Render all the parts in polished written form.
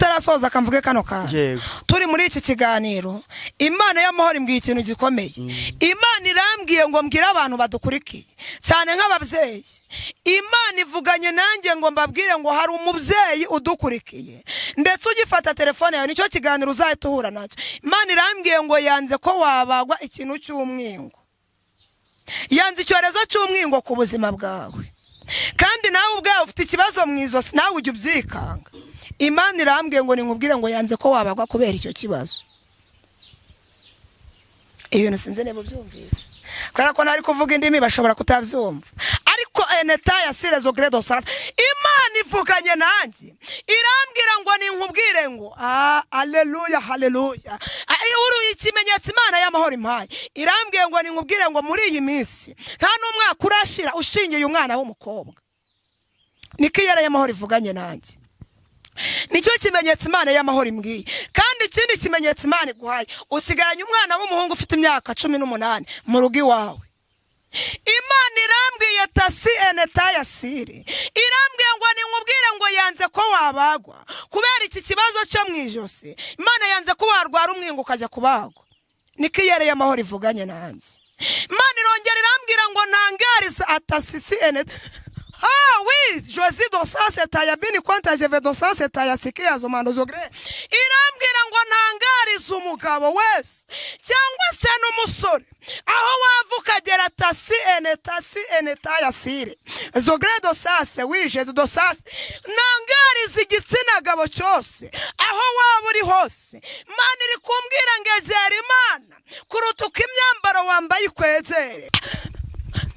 tarasoza akamvuge kano ka turi muri iki kiganiro Imana y'amahoro imbwiye ikintu gikomeye. Imana irambwiye ngo mbwira abantu badukurikiye cyane nk'ababyeyi. Imana ivuganye nanjye ngo mbabwire ngo hari umubyeyi udukurikiye ndetse ugifata telefone yawe nicyo kiganiro uzahita uhura nacyo. Imana irambwiye ngo yanze ko wabagwa ikintu cy'umwingo, yanze icyorezo cy'umwingo ku buzima bwawe, kandi nawe ubwawe ufite ikibazo mu izosi nawe ujya ubyikanga. Imana irambwiye ngo ninkubwire ngo yanze ko wabagwa kubera icyo kibazo. Ibintu sinze nebo byumvise kubera ko ntari kuvuga indimi bashobora kutabyumva, ariko eneta ya sirezo gredo sasa Imana ivuganye nanjye irambwira ngo ninkubwire ngo haleluya haleluya. Uru ikimenyetso Imana y'amahoro impaye irambwiye ngo ninkubwire ngo muri iyi minsi nta n'umwaka urashira ushingiye umwana w'umukobwa. Niko y'amahoro ivuganye nanjye, nicyo kimenyetso Imana y'amahoro imbwiye. Kandi ikindi kimenyetso Imana iguhaye, usiganye umwana w'umuhungu ufite imyaka 18 mu rugo iwawe. Imana irambwiye tasi eneta ya sire irambwiye ngo ninkubwire ngo yanze ko wabagwa kubera iki kibazo cyo mu ijosi. Imana yanze ko warwara umwingo ukajya kubagwa. Niko y'amahoro ivuganye nanjye. Imana irongera irambwira ngo ntangariza atasisi eneta. Oui, Josie dosase tayabini kwanta jeve dosase tayasikia zomando zogre. Irambwira ngo ntangariza umugabo wese cyangwa se n'umusore aho wavuka gera tasi eneta yasire zogre dosase wije dosase ntangariza igitsina gabo cyose aho waba uri hose. Imana iri kumbwira ngegera Imana kuruta uko imyambaro wambaye ikwezere.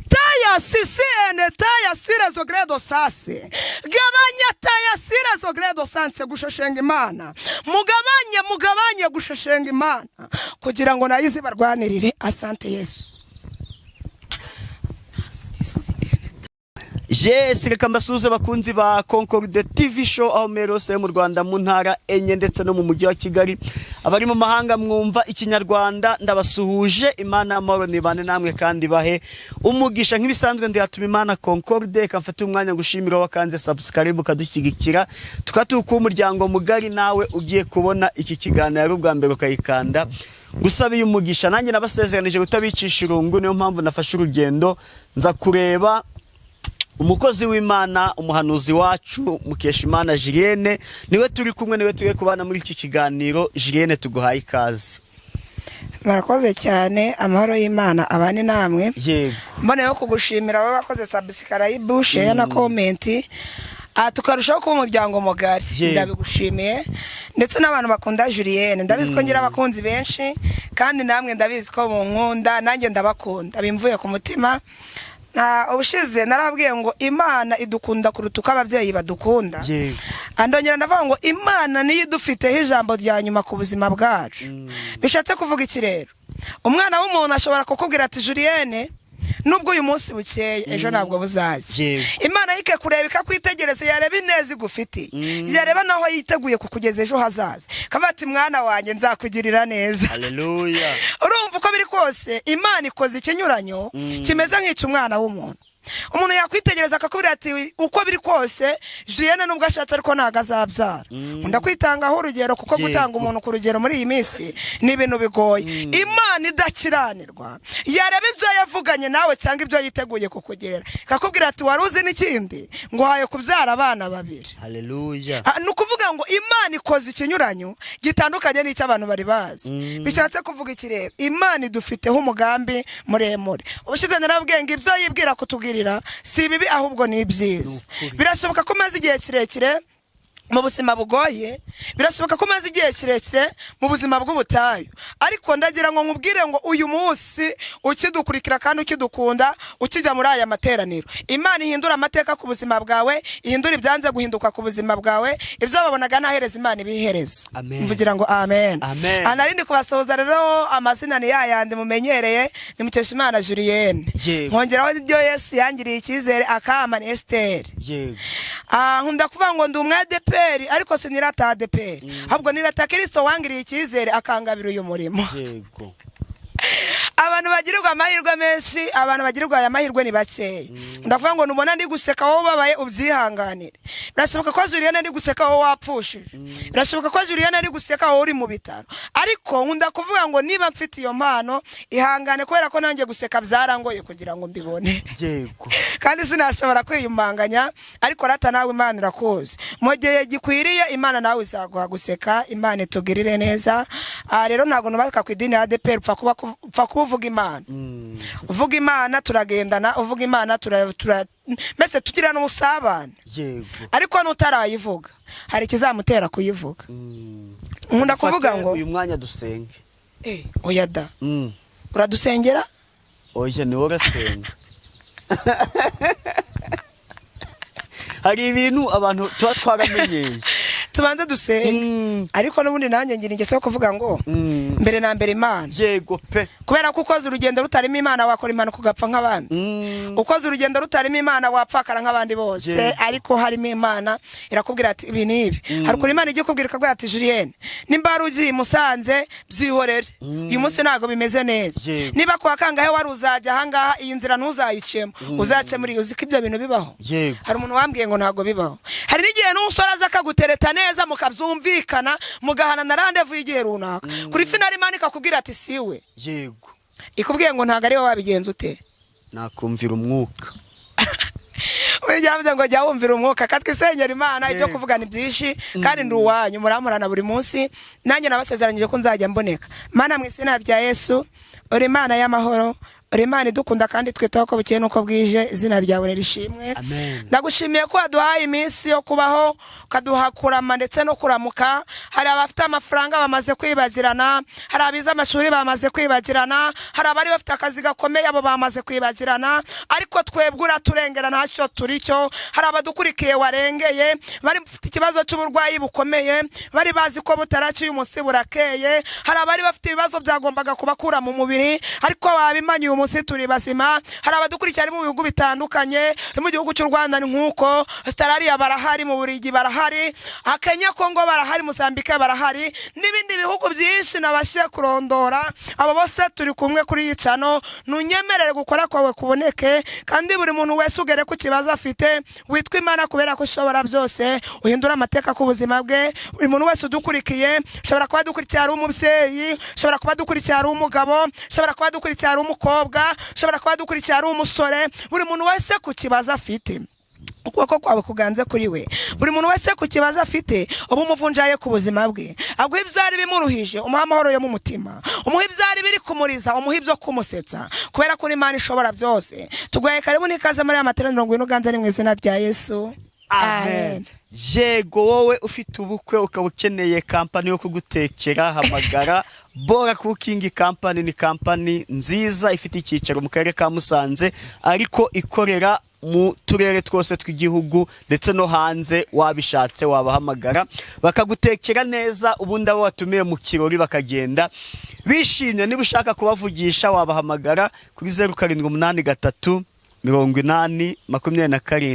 Taya sisi eneta ya sire zogredo sase gabanya taya sire zogredo sanse gushashenga Imana mugabanye gushashenga Imana kugira ngo nayizi barwanirire. Asante Yesu. Yes, reka mbasuze bakunzi ba Concorde TV show aho merose mu Rwanda mu ntara enye ndetse no mu mujyi wa Kigali. Abari mu mahanga mwumva ikinyarwanda ndabasuhuje. Imana y'amahoro nibane namwe kandi bahe umugisha nk'ibisanzwe. Ndihatuma Imana Concorde kamfata umwanya gushimira wakanze subscribe kadushyigikira tukatuka umuryango mugari nawe ugiye kubona iki kiganiro ari ubwa mbere ukayikanda gusabiye umugisha. Nanjye nabasezeranije gutabicisha irungu, niyo mpamvu nafashe urugendo nza kureba umukozi w'Imana umuhanuzi wacu Mukeshimana Julienne. Niwe turi kumwe, niwe tugiye kubana muri iki kiganiro. Julienne, tuguhaye ikaze. Murakoze cyane, amahoro y'Imana abane namwe. Yego, mbone yo kugushimira wowe bakoze subscribe share na comment tukarushaho kuba umuryango mugari. Ndabigushimiye ndetse n'abantu bakunda Julienne, ndabizi ko ngira abakunzi benshi kandi namwe ndabizi ko munkunda, nanjye ndabakunda bimvuye ku mutima. Ubushize narabwiye ngo Imana idukunda kuruta uko ababyeyi badukunda. Andongera ndavuga ngo Imana niyo idufiteho ijambo rya nyuma ku buzima bwacu. Bishatse kuvuga iki rero? Umwana w'umuntu ashobora kukubwira ati Julienne, nubwo uyu munsi bukeye ejo ntabwo buzaje. Imana yike kureba ikakwitegereza, yareba ineza igufite, yareba naho yiteguye kukugeza ejo hazaza, kabati mwana wanjye nzakugirira neza. Haleluya. Urumva uko biri kose Imana ikoze ikinyuranyo kimeze nk'icumwana w'umuntu. Umuntu yakwitegereza akakubwira ati uko biri kose Julienne nubwo ashatse ariko ntago azabyara. Ndakwitangaho urugero kuko gutanga umuntu ku rugero muri iyi minsi ni ibintu bigoye. Imana idakiranirwa yareba ibyo yavuganye nawe cyangwa ibyo yiteguye kukugerera, akakubwira ati waruzi n'ikindi ngo haye kubyara abana babiri. Haleluya. Nukuvuga ngo Imana ikoze ikinyuranyo gitandukanye n'icyo abantu bari bazi. Bishatse kuvuga iki rero? Imana idufiteho umugambi muremure. Ubushize narabwiye ngo ibyo yibwira kutubwira si bibi ahubwo ni byiza. Birashoboka ko maze igihe kirekire mu buzima bugoye, birashoboka ko maze igihe kirekire mu buzima bw'ubutayu, ariko ndagira ngo nkubwire ngo uyu munsi ukidukurikira kandi ukidukunda ukijya muri aya materaniro, Imana ihindura amateka ku buzima bwawe, ihindura ibyanze guhinduka ku buzima bwawe, ibyo babonaga ntahereza Imana ibihereza. Mvugira ngo amen. Anarindi kubasoza rero amazina ni yayandi mumenyereye, ni Mukeshimana Julienne. Nkongeraho ibyo Yesu yangiriye icyizere akama ni Esther. Nkunda kuvuga ngo ndi umwade ariko sinirata ADPR ahubwo nirata Kristo wangiriye icyizere akangabira uyu murimo. abantu bagirirwa amahirwe menshi, abantu bagirirwa aya mahirwe ni bakeya. Ndavuga ngo nubona ndi guseka wowe babaye ubyihanganire. Birashoboka ko Julienne ndi guseka wowe wapfushije. Birashoboka ko Julienne ndi guseka wowe uri mu bitaro. Ariko nkunda kuvuga ngo niba mfite iyo mpano ihangane, kubera ko nanjye guseka byarangoye kugira ngo mbibone. Yego. Kandi sinashobora kwiyumanganya, ariko rata nawe Imana irakoze. Mu gihe gikwiriye Imana nawe izaguha guseka, Imana itugirire neza. Rero ntago nubaka ku idini ya ADPR upfa kuvuga Imana. Uvuga Imana turagendana, uvuga Imana mbese tugira n'ubusabane. Yego. Ariko nutarayivuga hari ikizamutera kuyivuga. Nkunda kuvuga ngo uyu mwanya dusenge. Oya da. Uradusengera? Oya ni wowe urasenga. Hari ibintu abantu tuba twaramenyeye. Tubanze dusenge. Ariko n'ubundi nanjye ngira ingeso yo kuvuga ngo mbere na mbere Imana. Yego pe. Kubera ko ukoze urugendo rutarimo Imana wakora Imana kugapfa nk'abandi. Ukoze urugendo rutarimo Imana wapfakara nk'abandi bose. Ariko harimo Imana irakubwira ati ibi nibi. Hari kuri Imana igikubwira ikabwira ati Julienne, nimba ugiye Musanze byihorere. Uyu munsi ntago bimeze neza. Niba kwa kangahe wari uzajya ahangaha iyi nzira ntuzayicemo. Uzace muri uzi ko ibyo bintu bibaho. Hari umuntu wambwiye ngo ntago bibaho. Hari n'igihe n'umusore aza akagutereta neza mukabyumvikana mugahana na rendezvous y'igihe runaka. Kuri finali Imana ikakubwira ati siwe. Yego. Ikubwiye ngo ntago ari wowe wabigenza ute. Nakumvira umwuka. Ujyavuze ngo jya wumvira umwuka, katwisengera Imana ibyo kuvugana byinshi kandi nduwanyu muramurana buri munsi. Nanjye nabasezeranyije ko nzajya mboneka. Mana mu izina rya Yesu, uri Imana y'amahoro, uri Imana idukunda kandi twitaho ko bukeye nuko bwije, izina ryawe rishimwe. Ndagushimiye ko waduhaye iminsi yo kubaho, kaduha kurama ndetse no kuramuka. Hari abafite amafaranga bamaze kwibagirana, hari abiza amashuri bamaze kwibagirana, hari abari bafite akazi gakomeye abo bamaze kwibagirana, ariko twebwe uraturengera ntacyo turicyo. Hari abadukurikiye warengeye, bari bafite ikibazo cy'uburwayi bukomeye, bari bazi ko butaraciye umunsi burakeye. Hari abari bafite ibibazo byagombaga kubakura mu mubiri, ariko wabimanye umunsi turi basima. Hari abadukurikira mu bihugu bitandukanye, mu gihugu cy'u Rwanda ni nkuko, Australia barahari, mu Burigi barahari, Kenya, Kongo barahari, Mozambique barahari, n'ibindi bihugu byinshi nabashye kurondora. Abo bose turi kumwe kuri yicano. Nunyemerere gukora kwawe kuboneke, kandi buri muntu wese ugere ku kibazo afite, witwa Imana kubera ko ushobora byose, uhindura amateka ku buzima bwe. Buri muntu wese udukurikiye, ushobora kuba dukurikiye ari umubyeyi, ushobora kuba dukurikiye ari umugabo, ushobora kuba dukurikiye ari umukobwa, ushobora kuba dukurikiye ari umusore. Buri muntu wese ku kibazo afite, ukuboko kwawe kuganze kuri we. Buri muntu wese ku kibazo afite, ubu umuvunjaye ku buzima bwe, aguha ibyari bimuruhije, umuha amahoro yo mu mutima, umuha ibyari biri kumuriza, umuha ibyo kumusetsa, kubera ko Imana ishobora byose. Tuguhaye karibu n'ikaze muri aya materaniro ngwino uganze ni mu izina rya Yesu. Amen. Yego, wowe ufite ubukwe ukaba ukeneye kampani yo kugutekera, hamagara Bora Cooking Company. Ni kampani nziza ifite icyicaro mu karere ka Musanze, ariko ikorera mu turere twose tw'igihugu ndetse no hanze. Wabishatse wabahamagara bakagutekera neza, ubundi abo watumiye mu kirori bakagenda bishimye. Niba ushaka kubavugisha wabahamagara kuri 0783 80 27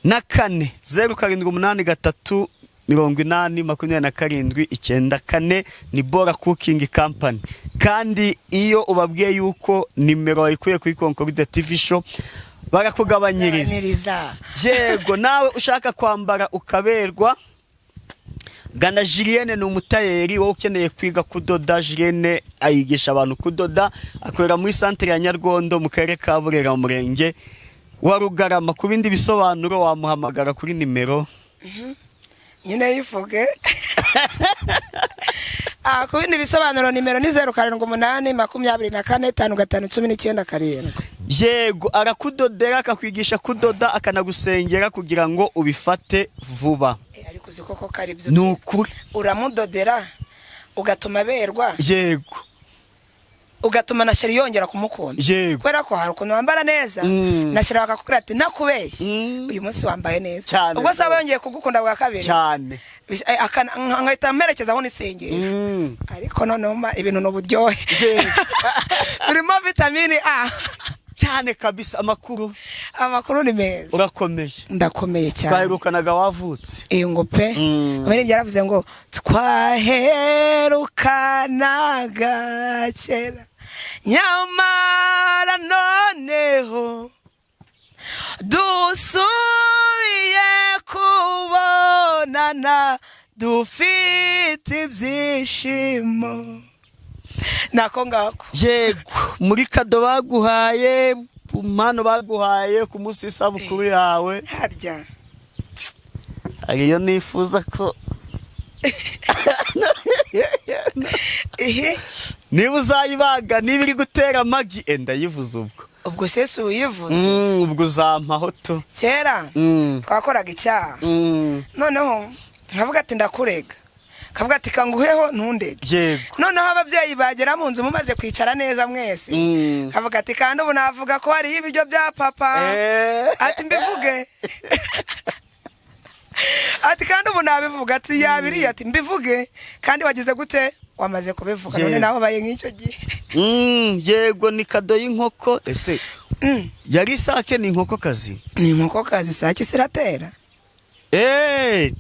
94 0783 80 27 ni Bora Cooking Company. Kandi iyo ubabwiye yuko nimero wayikuye kuri Concorde TV Show barakugabanyiriza. Yego, nawe ushaka kwambara ukaberwa, gana Julienne. Ni umutayeri wowe ukeneye kwiga kudoda. Julienne ayigisha abantu kudoda, akorera muri centre ya Nyargondo mu karere ka Burera mu murenge wa Rugarama. Ku bindi bisobanuro wamuhamagara kuri nimero nyine yivuge. Ku bindi bisobanuro nimero ni 0788 Yego, arakudodera, akakwigisha kudoda, akanagusengera kugira ngo ubifate vuba. Ariko uzi koko kari byo nukuri, uramudodera ugatuma berwa. Yego, ugatuma na sheri yongera kumukunda. Yego, kubera ko hari ukuntu wambara neza, na sheri bakakubwira ati nakubeshye, uyu munsi wambaye neza. Ubwo se yongeye kugukunda bwa kabiri cyane, nkahita mperekeza aho nisengeye. Ariko noneho ibintu n'uburyohe birimo vitamine A. cyane kabisa. Amakuru ni meza. Urakomeye. Ndakomeye cyane. Twaherukanaga wavutse. Ngo pe. Muri byaravuze ngo twaherukanaga kera. Nyamara noneho dusubiye kubonana dufite ibyishimo. Nako ngako. Yego, muri kado baguhaye, impano baguhaye ku munsi w'isabukuru yawe. Harya. Ariyo nifuza ko niba uzayibaga, niba iri gutera amagi, ndayivuze ubwo. Ubwo sese uyivuze. Ubwo uzampaho to. Kera twakoraga icyaha. Noneho nkavuga ati ndakurega. Kavuga ati kanguheho ntundege. Yego. Noneho ababyeyi bagera mu nzu mumaze kwicara neza mwese. Kavuga ati kandi ubu navuga ko hari ibiryo bya papa. Ati mbivuge. Ati kandi ubu nabivuga, ati yabiriye, ati mbivuge kandi wagize gute wamaze kubivuga. None naho baye nk'icyo gihe. Yego, ni kado y'inkoko. Ese yari isake ni inkokokazi? Ni inkokokazi. Isake siratera.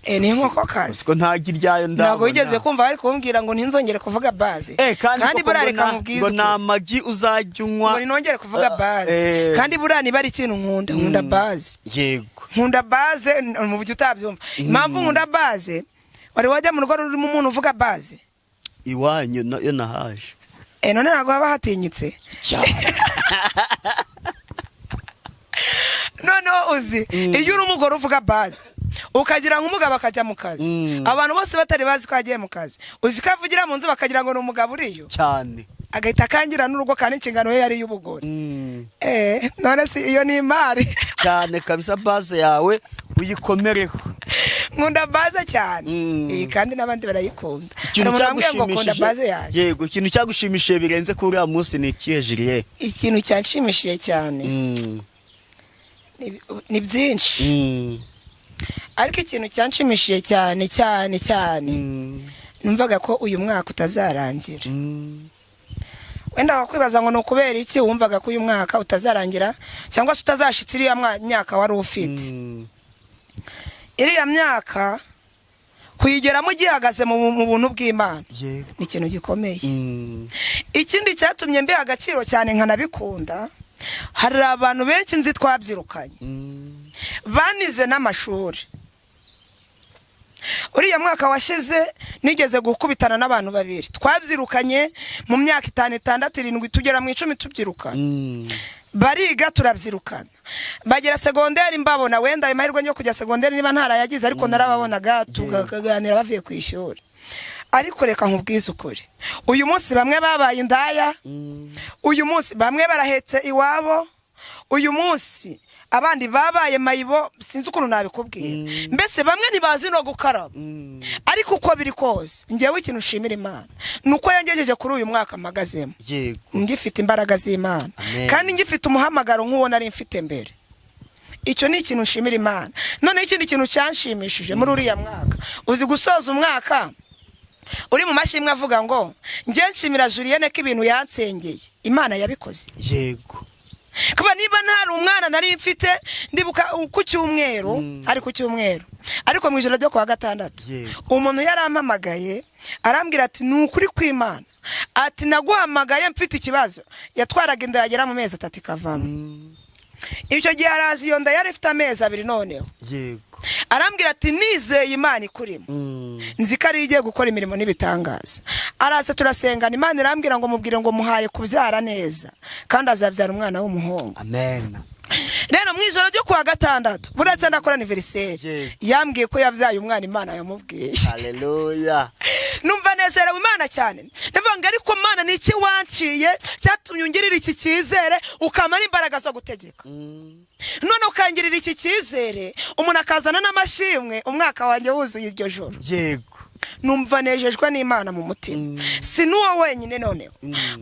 Ni inkokokazi. Siko ntagiryayo ndabona. Ntabwo wigeze kumva bari kumbwira ngo ntinzongere kuvuga baze. Kandi burareka mubwiza ngo namagi uzajya unywa. Ngo nongere kuvuga baze. Kandi burani bari ikintu nkunda baze. Yego. Nkunda baze mu buryo utabyumva. Impamvu nkunda baze, wari wajya mu rugo rurimo umuntu uvuga baze? Iwanyu yo nahaje. None ntabwo haba hatinyitse. Noneho uzi iyo uri umugore uvuga baze ukagira nk'umugabo akajya mu kazi, abantu bose batari bazi ko agiye mu kazi, uzi ko avugira mu nzu bakagira ngo ni umugabo uriyo cyane, agahita akangira n'urugo kandi inshingano ye yari y'ubugore. None si iyo ni imari cyane kabisa. Baze yawe uyikomereho. Nkunda baze cyane. Kandi n'abandi barayikunda. Yego, ikintu cyagushimishije birenze kuri uriya munsi ni ikihe Juliet? Ikintu cyanshimishije cyane ni byinshi, ariko ikintu cyanshimishije cyane cyane cyane numvaga ko uyu mwaka utazarangira. Wenda wakwibaza ngo nukubera iki wumvaga ko uyu mwaka utazarangira cyangwa se utazashitsa iriya myaka wari ufite. Iriya myaka kuyigeramo gihagaze mu buntu bw'Imana ni ikintu gikomeye. Ikindi cyatumye mbiha agaciro cyane nkanabikunda, hari abantu benshi nzi twabyirukanye banize n'amashuri. Uriya mwaka washize nigeze gukubitana n'abantu babiri twabyirukanye mu myaka 5, 6, 7 tugera mu 10 tubyirukana. Bariga turabyirukana, bagera segonderi mbabona, wenda amahirwe yo kujya segonderi niba ntarayagize, ariko narababonaga tugaganira bavuye ku ishuri. Ariko reka nkubwize ukuri, uyu munsi bamwe babaye indaya, uyu munsi bamwe barahetse iwabo, uyu munsi abandi babaye mayibo, sinzi ukuntu nabikubwira. Mbese bamwe ntibazi no gukaraba. Ariko uko biri kose ngewe ikintu nshimira Imana nuko yangejeje kuri uyu mwaka mpagazemo. Yego, ngifite imbaraga z'Imana kandi ngifite umuhamagaro nk'uwo nari mfite mbere. Icyo ni ikintu nshimira Imana. None ikindi kintu cyanshimishije muri uriya mwaka, uzi gusoza umwaka uri mu mashimwe avuga ngo nge nshimira Julienne ko ibintu yansengeye Imana yabikoze. Yego, kuba niba ntari umwana nari mfite ndibuka ku cyumweru, ari ku cyumweru, ariko mu ijoro ryo kwa gatandatu umuntu yarampamagaye arambwira ati nukuri kw'Imana, ati naguhamagaye mfite ikibazo. Yatwaraga inda yagera mu mezi 3 ikavamo. Icyo gihe arazi iyo nda yari ifite amezi 2 noneho. Yego, arambwira ati nizeye Imana ikurimo, nzi ko ari igiye gukora imirimo n'ibitangaza. Araza turasengana, Imana irambwira ngo mubwire ngo muhaye kubyara neza kandi azabyara umwana w'umuhungu. amen. Rero mu ijoro ryo kwa gatandatu buraca ndakora anniversaire, yambwiye ko yabyaye umwana Imana yamubwiye. Haleluya. Numva nezerewe Imana cyane. Ndavuga ariko Mana ni iki wanciye cyatumye ungirira iki cyizere ukamara imbaraga zo gutegeka. None ukangirira iki cyizere umuntu akazana n'amashimwe umwaka wanjye wuzuye iryo joro. Yego, numva nejejwe n'Imana mu mutima. Si nuwo wenyine noneho.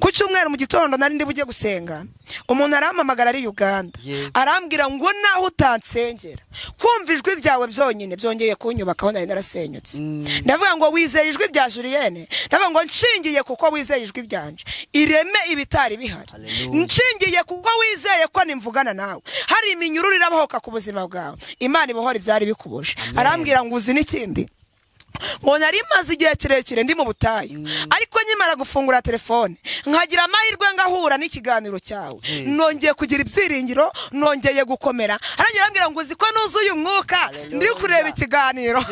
Ku cyumweru mu gitondo nari ndi bujye gusenga, umuntu arampamagara ari Uganda, arambwira ngo naho utansengera kumva ijwi ryawe byonyine byongeye kunyubakaho nari narasenyutse. Ndavuga ngo wizeye ijwi rya Julienne, ndavuga ngo nshingiye kuko wizeye ijwi ryanje ireme ibitari bihari, nshingiye kuko wizeye ko nimvugana nawe hari iminyururu irabahoka ku buzima bwawe, Imana ibohora ibyari bikubuje. Arambwira ngo uzi n'ikindi, ngo nari maze igihe kirekire ndi mu butayu, ariko nyimara gufungura telefone nkagira amahirwe ngahura n'ikiganiro cyawe, nongeye kugira ibyiringiro, nongeye gukomera. Arangira ambwira ngo uzi ko nuzuye umwuka ndi kureba ikiganiro.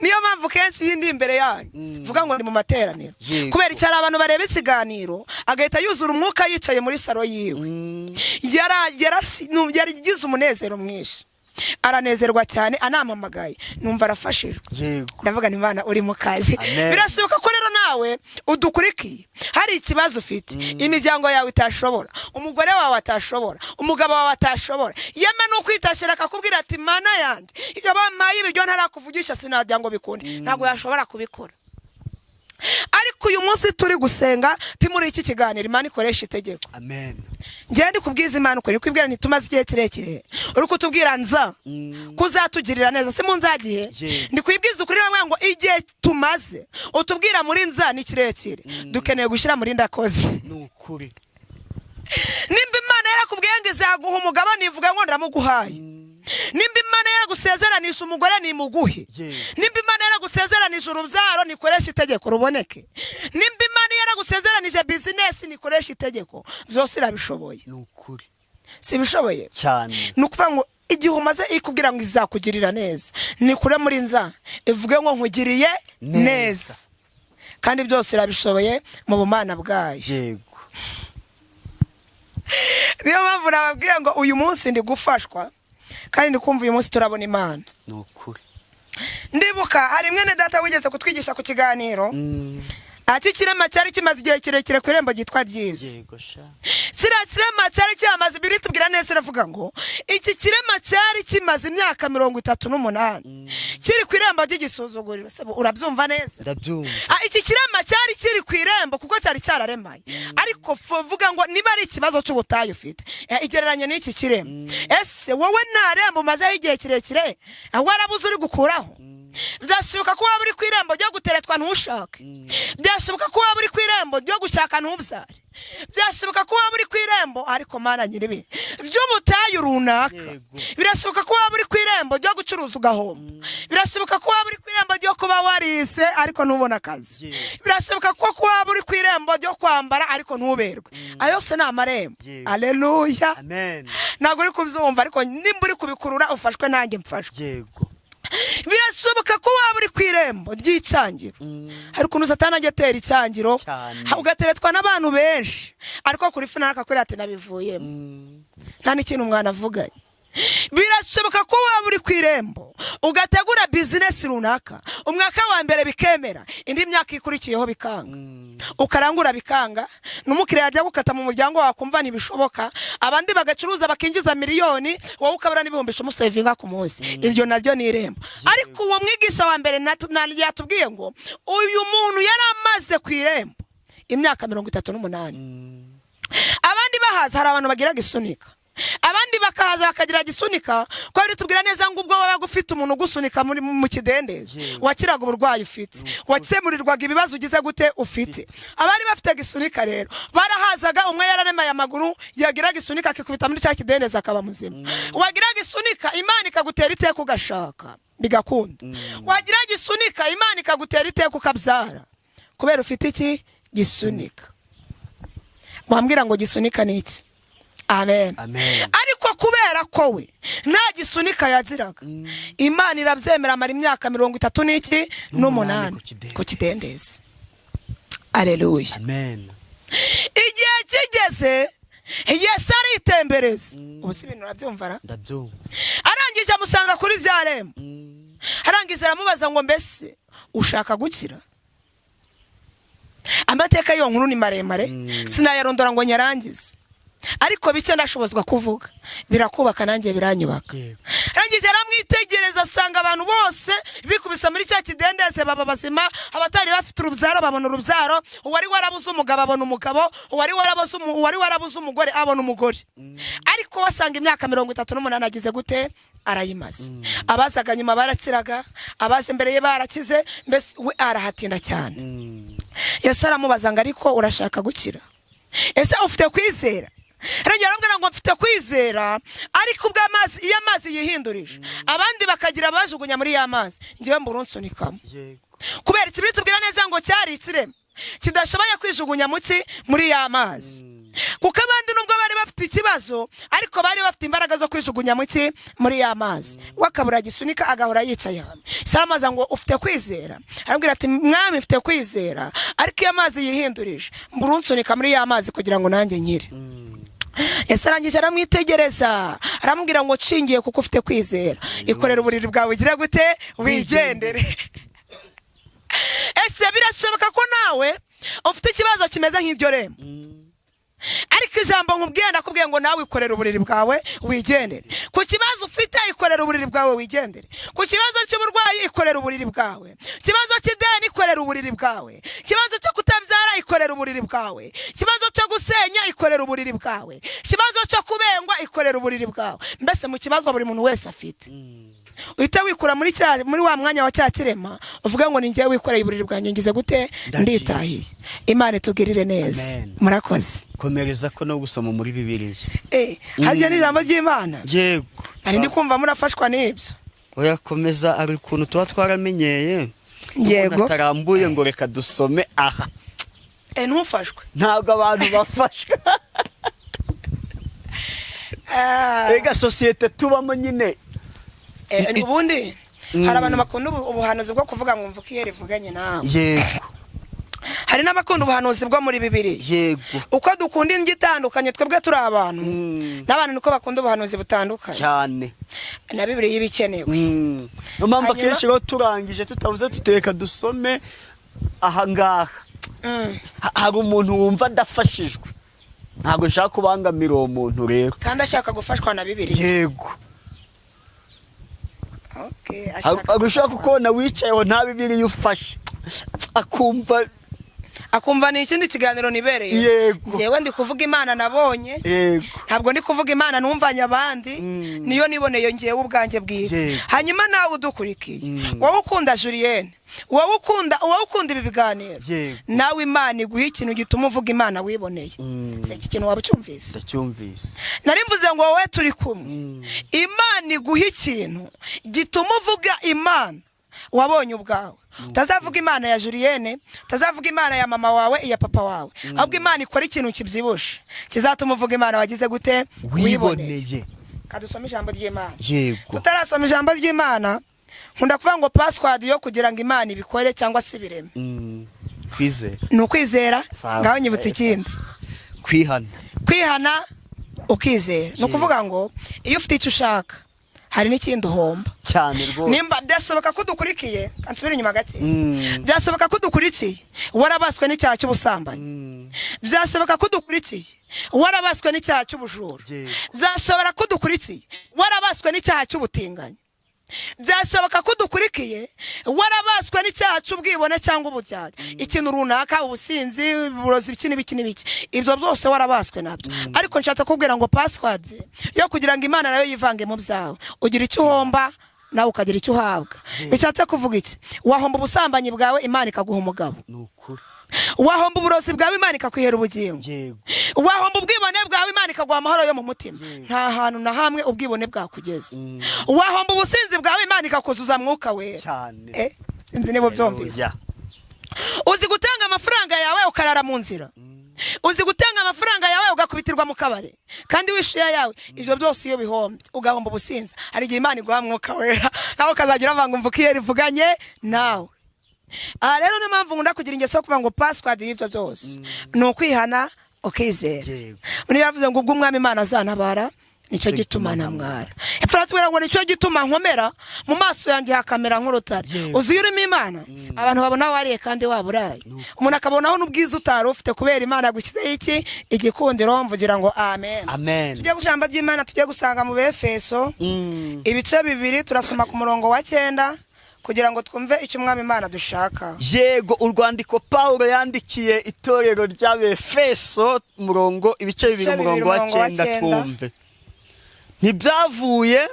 Niyo mpamvu kenshi yindi imbere yanyu vuga ngo ndi mu materaniro, kubera icyari abantu bareba ikiganiro agahita yuzura umwuka yicaye muri saro yiwe. Yari gize umunezero mwinshi, aranezerwa cyane, anampamagaye numva arafashijwe. Ndavuga nti Imana uri mu kazi. Birashoboka ko rero nawe udukurikiye hari ikibazo ufite, imiryango yawe itashobora, umugore wawe atashobora, umugabo wawe atashobora, yema no kwitashira akakubwira ati Mana yanjye yabampaye ibiryo ntarakuvugisha sinajya ngo bikunde, ntago yashobora kubikora. Ariko uyu munsi turi gusenga timuri iki kiganiro, Imana ikoresha itegeko. Amen. Nukuri nimba Imana yarakubwiye ngo izaguha umugabo nivuga ngo ndamuguhaye, nimba Imana yaragusezeranisha umugore nimuguhe, nimba Imana yaragusezeranisha urubyaro nikoresha itegeko ruboneke, nimba Imana yaragusezeranije business nikoresha itegeko, byose irabishoboye. Nukuri si bishoboye cyane. Nukuvuga ngo igihe umaze ikubwira ngo izakugirira neza nikure muri nza ivuge ngo nkugiriye neza, kandi byose irabishoboye mu bumana bwayo. Yego. Niyo mpamvu nababwiye ngo uyu munsi ndi gufashwa, kandi ndi kumva uyu munsi turabona Imana. Nukuri Ndibuka hari mwene data wigeze kutwigisha ku kiganiro, ati kirema cyari kimaze igihe kirekire ku irembo gitwa Ryiza. Yego sha. Kiriya kirema cyari cyamaze ibiri tubwira neza, iravuga ngo iki kirema cyari kimaze imyaka 38 kiri ku irembo ry'igisuzuguriro. Se urabyumva neza? Ndabyumva. Iki kirema cyari kiri ku irembo kuko cyari cyararemaye, ariko vuga ngo niba ari ikibazo cy'ubutayu ufite igereranye n'iki kirema. Ese wowe nta rembo maze igihe kirekire warabuze uri gukuraho? Byashoboka ko waba uri ku irembo ryo guteretwa ntushake, byashoboka ko waba uri ku irembo ryo gushaka ntubyare, byashoboka ko waba uri ku irembo ariko Mana nyiribi ry'ubutayu runaka, birashoboka ko waba uri ku irembo ryo gucuruza ugahomba, birashoboka ko waba uri ku irembo ryo kuba warise ariko ntubona akazi, birashoboka ko waba uri ku irembo ryo kwambara ariko ntuberwe. Ayo se ni amarembo. Haleluya. Amen. Ntabwo uri kubyumva, ariko nimba uri kubikurura ufashwe nanjye mfashwe. Yego. Birashoboka ko waba uri ku irembo ry'icyangiro, ariko Satani ajya atera icyangiro ugateretwa n'abantu benshi, ariko kuri finali akakwira ati nabivuyemo, nta n'ikintu umwana avuganye. Birashoboka ko waba uri ku irembo ugategura business runaka, umwaka wa mbere bikemera, indi myaka ikurikiyeho bikanga, ukarangura bikanga, n'umukiriya yajya gukata mu muryango wakumva ntibishoboka, abandi bagacuruza bakinjiza miliyoni, wowe ukabura n'ibihumbi 10 savinga ku munsi. Iryo naryo ni irembo. Ariko uwo mwigisha wa mbere yatubwiye ngo uyu muntu yaramaze ku irembo imyaka 38. Abandi bahaza hari abantu bagiraga isunika, abandi bakahaza bakagira gisunika, ko ari tubwira neza ngo ubwo waba gufite umuntu gusunika mu kidendezi wakiraga uburwayi ufite, wakemurirwaga ibibazo ugize gute ufite. Abari bafite gisunika rero barahazaga, umwe yararemaye amaguru yagira gisunika akikubita muri cya kidendezi akaba muzima. Wagira gisunika Imana ikagutera iteka ugashaka bigakunda, wagira gisunika Imana ikagutera iteka ukabyara, kubera ufite iki gisunika. Wambwira ngo gisunika ni iki? Amen. Amen. Ariko kubera ko we nta gisunika yaziraga, Imana irabyemera amara imyaka 38 ku kidendezi. Haleluya. Amen. Igihe kigeze Yesu aritembereza, ubu si ibintu urabyumva? Ndabyumva. Arangije amusanga kuri bya rembo, arangije aramubaza ngo mbese ushaka gukira? Amateka yo nkuru ni maremare sinayarondora ngo nyarangize. ariko bike ndashobozwa kuvuga birakubaka nanjye biranyubaka. Rangije aramwitegereza asanga abantu bose bikubisa muri cya kidendeze baba bazima, abatari bafite urubyaro babona urubyaro, uwari warabuze umugabo abona umugabo, uwari warabuze umugore abona umugore. Ariko wasanga imyaka 38 agize gute arayimaze. Abazaga nyuma barakiraga, abaje mbere ye barakize, mbese we arahatinda cyane. Yesu aramubaza ngo ariko urashaka gukira? Ese ufite kwizera? Rangera arambwira ngo mfite kwizera, ariko ubwo amazi iyo amazi yihindurije abandi bakagira bajugunya muri ya mazi, ngiwe mburunsunikamo. Kubera ikibiri tubwira neza ngo cyari ikirema kidashoboye kwijugunya muri ya mazi. Kuko abandi nubwo bari bafite ikibazo ariko bari bafite imbaraga zo kwijugunya muri ya mazi. Wakabura gisunika agahora yicaye hamwe. Samaza ngo ufite kwizera? Arambwira ati mwami mfite kwizera, ariko iyo amazi yihindurije mburunsunika muri ya mazi kugira ngo nanjye nyire. Yesu arangije aramwitegereza aramubwira ngo nshingiye kuko ufite kwizera, ikorera uburiri bwawe ugira gute wigendere. Ese birashoboka ko nawe ufite ikibazo kimeze nk'iryo rema, ariko ijambo nkubwiye ndakubwiye ngo nawe ikorera uburiri bwawe wigendere. Ku kibazo ufite ikorera uburiri bwawe wigendere. Ku kibazo cy'uburwayi ikorera uburiri bwawe. Kibazo cy'ideni ikorera uburiri bwawe. Kibazo cyo kutabyara ikorera uburiri bwawe. Kibazo cyo gusenya ikorera uburiri bwawe. Kibazo cyo kubengwa ikorera uburiri bwawe. Mbese mu kibazo buri muntu wese afite, uhita wikura muri wa mwanya wa cya kirema uvuga ngo ni ngiye wikoreye uburiri bwanjye ngize gute nditahiye. Imana itugirire neza. Murakoze. Komereza ko no gusoma muri Bibiliya. Hajya n'ijambo ry'Imana. Yego. Ari ndi kumva murafashwa n'ibyo. Oya komeza, ari kuntu tuba twaramenyeye. Yego. Tarambuye ngo reka dusome aha. Ntufashwe. Ntabwo abantu bafashwe. Ega societe tubamo nyine. Ubundi hari abantu bakunda ubuhanuzi bwo kuvuga ngo mvuka iyo rivuganye nawe. Yego. Hari n'abakunda ubuhanuzi bwo muri Bibiliya. Yego. Uko dukunda indyo itandukanye twebwe turi abantu, n'abantu niko bakunda ubuhanuzi butandukanye cyane na Bibiliya ibikenewe. No mpamvu akenshi rero turangije tutavuze tuteka dusome aha ngaha. Hari umuntu wumva adafashijwe, ntabwo nshaka kubangamira uwo muntu rero kandi ashaka gufashwa na Bibiliya. Yego. Okay, ashaka kubona wicayeho nta Bibiliya ufashe akumva ni ikindi kiganiro nibereye. Yego. Yewe ndi kuvuga Imana nabonye. Yego. Ntabwo ndi kuvuga Imana numvanye abandi, niyo niboneye ngiyewe ubwanjye bwite. Hanyuma nawe udukurikiye, wowe ukunda Julienne, wowe ukunda ibi biganiro, nawe Imana iguha ikintu gituma uvuga Imana wiboneye. Iki kintu waba ucyumvise? Ndacyumvise. Nari mvuze ngo wowe turi kumwe, Imana iguha ikintu gituma uvuga Imana wabonye ubwawe. Utazavuga Imana ya Julienne, utazavuga Imana ya mama wawe iya papa wawe, ahubwo Imana ikora ikintu kibyibushe kizatuma uvuga Imana wagize gute wiboneye. Kadusoma ijambo ry'Imana. Yego. Tutarasoma ijambo ry'Imana nkunda kuvuga ngo password yo kugira ngo Imana ibikore cyangwa se bireme. Kwizera. Ni ukwizera. Ngaho nyibutse ikindi. Kwihana ukizera. No kuvuga ngo iyo ufite icyo ushaka hari n'ikindi uhomba cyane rwose. Nimba byasoboka ko dukurikiye, kansubira inyuma gake. Byasoboka ko dukurikiye warabaswe n'icyaha cy'ubusambanyi. Byasoboka ko dukurikiye warabaswe n'icyaha cy'ubujura. Byasoboka ko dukurikiye warabaswe n'icyaha cy'ubutinganyi. Byashoboka ko dukurikiye warabaswe n'icyaha cy'ubwibone cyangwa uburyarya, ikintu runaka, ubusinzi, uburozi, biki n'ibiki, ibyo byose warabaswe nabyo. Ariko nshatse kubwira ngo password yo kugira ngo Imana nayo yivange mu byawe, ugira icyo uhomba nawe ukagira icyo uhabwa. Bishatse kuvuga iki? Wahomba ubusambanyi bwawe Imana ikaguha umugabo. Nukuri. Wahomba uburozi bwawe Imana ikakwihera ubugingo. Wahomba ubwibone bwawe Imana ikaguha amahoro yo mu mutima. Nta hantu na hamwe ubwibone bwakugeza. Wahomba ubusinzi bwawe Imana ikakuzuza mwuka wera cyane. Sinzi nibo byumvise. Uzi gutanga amafaranga yawe ukarara mu nzira. Uzi gutanga amafaranga yawe ugakubitirwa mu kabare kandi wishuye yawe. Ibyo byose iyo bihombye ugahomba ubusinzi, hari igihe Imana iguha mwuka wera nawe ukazagira avanga mvuka iyo rivuganye nawe. Rero niyo mpamvu ngunda kugira ingeso yo kuvuga ngo password y'ibyo byose ni ukwihana ukizera. Niyo yavuze ngo ubwo umwami Imana azantabara nicyo gituma ntamwara. Epfo aratubwira ngo nicyo gituma nkomera mu maso yanjye hakamera nk'urutare. Uzi iyo urimo Imana abantu babona wariye kandi waburaye, umuntu akabonaho n'ubwiza utari ufite kubera Imana yagushyizeho iki igikundiro. Mvugira ngo amen. Tujye gujamba ry'Imana, tujye gusanga mu Befeso ibice 2 turasoma ku murongo wa 9 kugira ngo twumve icyo umwami Imana dushaka. Yego, urwandiko Paulo yandikiye itorero ry'Abefeso umurongo ibice 2 umurongo wa 9 twumve. Ntibyavuye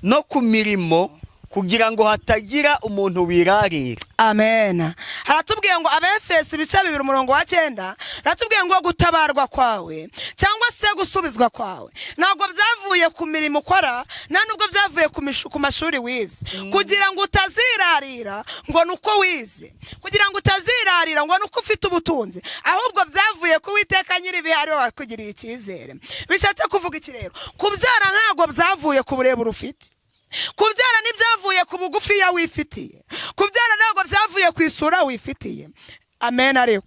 no ku mirimo kugira ngo hatagira umuntu wirarira. Amen. Haratubwiye ngo Abefeso ibice 2 umurongo wa 9, haratubwiye ngo gutabarwa kwawe cyangwa se gusubizwa kwawe ntabwo byavuye ku mirimo ukora, nta nubwo byavuye ku mashuri wize, kugira ngo utazirarira ngo nuko wize, kugira ngo utazirarira ngo nuko ufite ubutunzi, ahubwo byavuye ku Uwiteka nyiribihe ari we wakugiriye icyizere. Bishatse kuvuga iki rero? Kubyara ntabwo byavuye ku burebure ufite, kubyara ntibyavuye ku bugufi ya wifitiye, kubyara ntabwo byavuye ku isura wifitiye. Amen. Ariko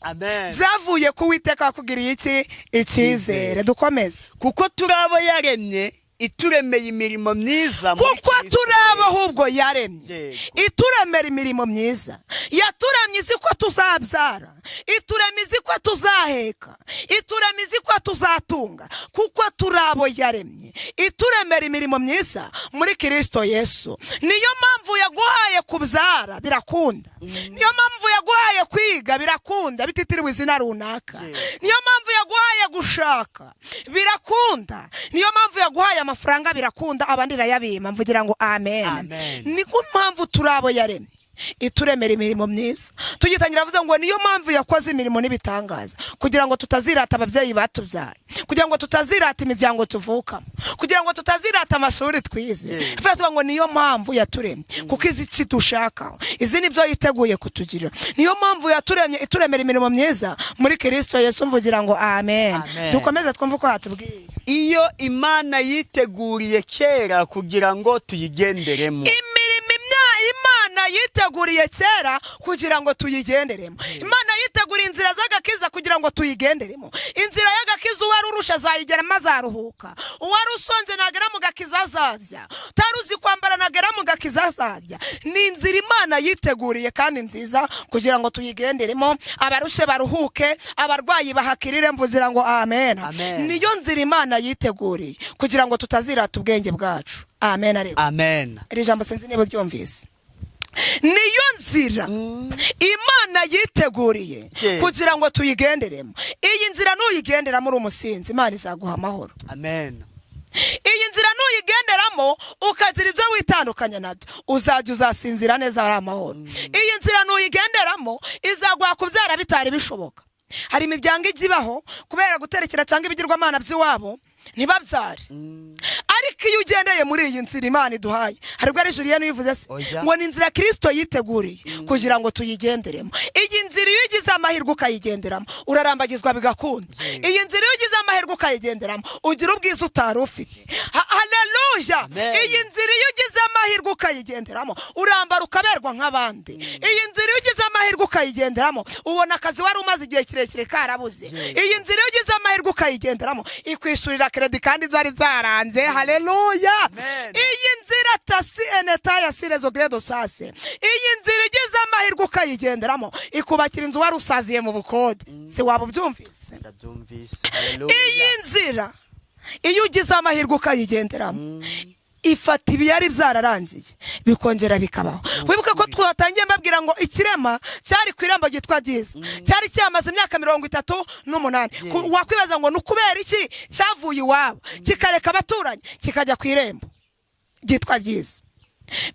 byavuye ku Uwiteka wakugiriye iki icyizere. Dukomeze. Kuko turabo yaremye ituremeye imirimo myiza, kuko turabo ahubwo yaremye ituremera imirimo myiza. Yaturemye izi ko tuzabyara, ituremye izi ko tuzaheka, ituremye izi ko tuzatunga. Kuko turabo yaremye ituremera imirimo myiza muri Kristo Yesu. Niyo mpamvu yaguhaye kubyara birakunda, niyo mpamvu yaguhaye kwiga birakunda bititiriwe izina runaka, niyo mpamvu yaguhaye gushaka birakunda, niyo mpamvu yaguhaye amafaranga birakunda, abandi rayabima. Mvugira ngo amen. Niko mpamvu turabo yaremye ituremera imirimo myiza. Tugitangira avuze ngo niyo mpamvu yakoze imirimo n'ibitangaza kugira ngo tutazirata ababyeyi batubyaye, kugira ngo tutazirata imiryango tuvukamo, kugira ngo tutazirata amashuri twize. Tuvuga ngo niyo mpamvu yaturemye kuko izi iki dushaka, izi nibyo yiteguye kutugira. Niyo mpamvu yaturemye ituremera imirimo myiza muri Kristo Yesu. Mvugira ngo amen. Dukomeze twumve ko hatubwiye. Iyo Imana yiteguriye kera kugira ngo tuyigenderemo. Imana yiteguriye kera kugira ngo tuyigenderemo. Imana yiteguriye inzira z'agakiza kugira ngo tuyigenderemo. Inzira y'agakiza uwari urusha azayigeramo azaruhuka, uwari usonze nagera mu gakiza azarya, utaruzi kwambara nagera mu gakiza azarya. Ni inzira Imana yiteguriye kandi nziza kugira ngo tuyigenderemo, abarushe baruhuke, abarwayi bahakirire. Mvugira ngo amen. Niyo nzira Imana yiteguriye kugira ngo tutazirata ubwenge bwacu. Amen. Ariko iri jambo sinzi niba ryumvise. Niyo nzira Imana yiteguriye kugira ngo tuyigenderemo. Iyi nzira nuyigenderamo uri umusinzi, Imana izaguha amahoro. Amen. Iyi nzira nuyigenderamo ukagira ibyo witandukanya nabyo, uzajya uzasinzira neza ari amahoro. Iyi nzira nuyigenderamo izaguha kubyara bitari bishoboka. Hari imiryango igibaho kubera guterekera cyangwa ibigirwamana by'iwabo ntibabyare, ariko iyo ugendeye muri iyi nzira Imana iduhaye, hari bwo ari Julienne yivuze se ngo ni inzira Kristo yiteguriye kugira ngo tuyigenderemo. Iyi nzira iyo ugize amahirwe ukayigenderamo urarambagizwa bigakunda. Iyi nzira iyo ugize amahirwe ukayigenderamo ugira ubwiza utari ufite. Haleluya. Iyi nzira iyo ugize amahirwe ukayigenderamo urambara ukaberwa nk'abandi. Iyi nzira iyo ugize amahirwe ukayigenderamo ubona akazi wari umaze igihe kirekire karabuze. Iyi nzira iyo ugize amahirwe ukayigenderamo ikwisurira kredi kandi byari byaranze. Haleluya. Iyi nzira tasi eneta ya sirezo gredo sase, iyi nzira igize amahirwe ukayigenderamo ikubakira inzu wari usaziye mu bukode. Si waba ubyumvise? Ndabyumvise. Iyi nzira iyo ugize amahirwe ukayigenderamo ifata ibiyari byararangiye bikongera bikabaho. Wibuka ko twatangiye mbabwira ngo ikirema cyari ku irembo gitwa Giza, cyari cyamaze imyaka 38. Wakwibaza ngo nukubera iki cyavuye iwabo kikareka abaturanyi kikajya ku irembo gitwa Giza?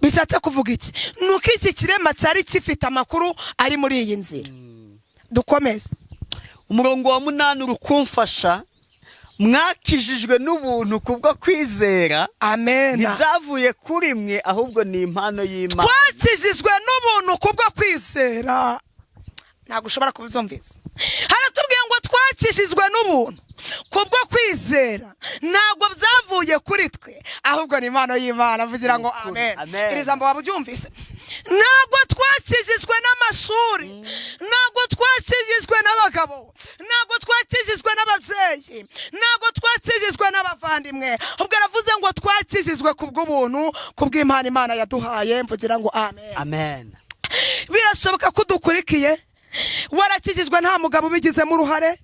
Bishatse kuvuga iki? Nuko iki kirema cyari kifite amakuru ari muri iyi nzira. Dukomeze umurongo wa 8 urukumfasha. Mwakijijwe n'ubuntu kubwo kwizera. Amen. Ntibyavuye kuri mwe ahubwo ni impano y'Imana. Twakijijwe n'ubuntu kubwo kwizera. Ntabwo ushobora kubyumvisa. Haratubwiye ngo twakijijwe n'ubuntu kubwo kwizera, ntabwo byavuye kuri twe ahubwo ni impano y'Imana. Mvugira ngo amen. Iri jambo wabubyumvise? Ntabwo twakijijwe n'amashuri, ntabwo twakijijwe n'abagabo, ntabwo twakijijwe n'ababyeyi, ntabwo twakijijwe n'abavandimwe. bavandimwe, ubwo aravuze ngo twakijijwe kubw'ubuntu kubw'Imana Imana yaduhaye. Mvugira ngo amen. Amen. Birashoboka ko dukurikiye warakijijwe nta mugabo ubigizemo uruhare,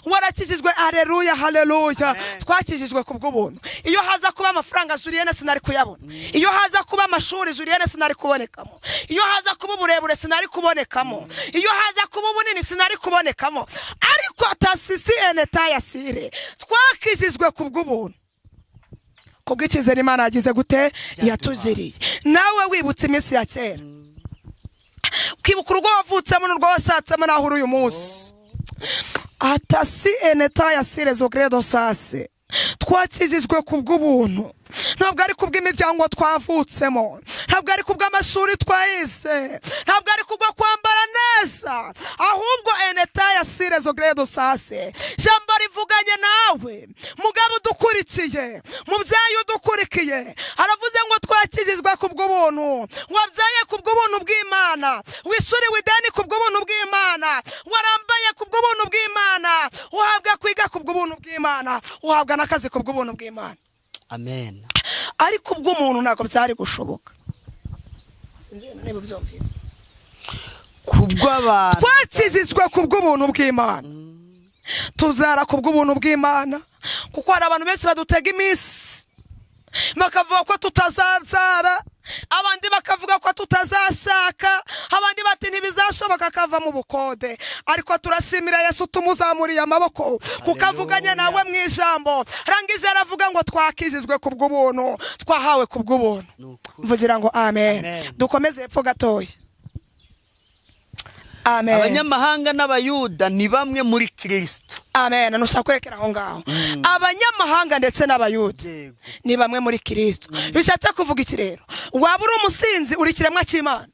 warakijijwe. Haleluya, haleluya. Twakijijwe kubw'ubuntu. Iyo haza kuba amafaranga Julienne sinari kuyabona, iyo haza kuba amashuri Julienne sinari kubonekamo, iyo haza kuba uburebure sinari kubonekamo, iyo haza kuba ubunini sinari kubonekamo, ariko tasisi eneta yasire twakijijwe kubw'ubuntu kubw'ikizere Imana yagize gute yatugiriye. Nawe wibutse iminsi ya kera, ukibuka urugo wavutsemo n'urwo wasatsemo naho uri uyu munsi. Atasi eneta yasire zogredo sase twakijijwe kubw'ubuntu, ntabwo ari kubw'imiryango twavutsemo, ntabwo ari kubw'amashuri twayize, ntabwo ari kubwo kwambara neza, ahubwo eneta yasire zogredo sase. Jambo rivuganye nawe mugabo udukurikiye, mubyeyi udukurikiye, aravuze ngo twakijijwe kubw'ubuntu. Wabyaye kubw'ubuntu bw'Imana, wisuriwe ideni kubw'ubuntu bw'Imana, warambaye kubw'ubuntu bw'Imana, uhabwa kwiga kubw'ubuntu bw'Imana, uhabwa n'akazi kubw'ubuntu bw'Imana. Amen. Ariko ubw'umuntu ntabwo byari gushoboka. Sinzi niba byumvise. Kubw'abantu twakijijwe kubw'ubuntu bw'Imana, tuzara kubw'ubuntu bw'Imana, kuko hari abantu benshi badutega iminsi bakavuga ko tutazabyara, abandi bakavuga ko tutazashaka, abandi bati ntibizashoboka akava mu bukode. Ariko turashimira Yesu tumuzamuriye amaboko kuko avuganye nawe mu ijambo, rangije aravuga ngo twakijijwe kubw'ubuntu, twahawe kubw'ubuntu. Mvugira ngo amen. Dukomeze hepfo gatoya. Amen. Abanyamahanga n'abayuda ni bamwe muri Kristo. Amen. Nushaka kwerekera aho ngaho. Abanyamahanga ndetse n'abayuda ni bamwe muri Kristo. Bishatse kuvuga iki rero? Waba uri umusinzi uri kiremwa cy'Imana,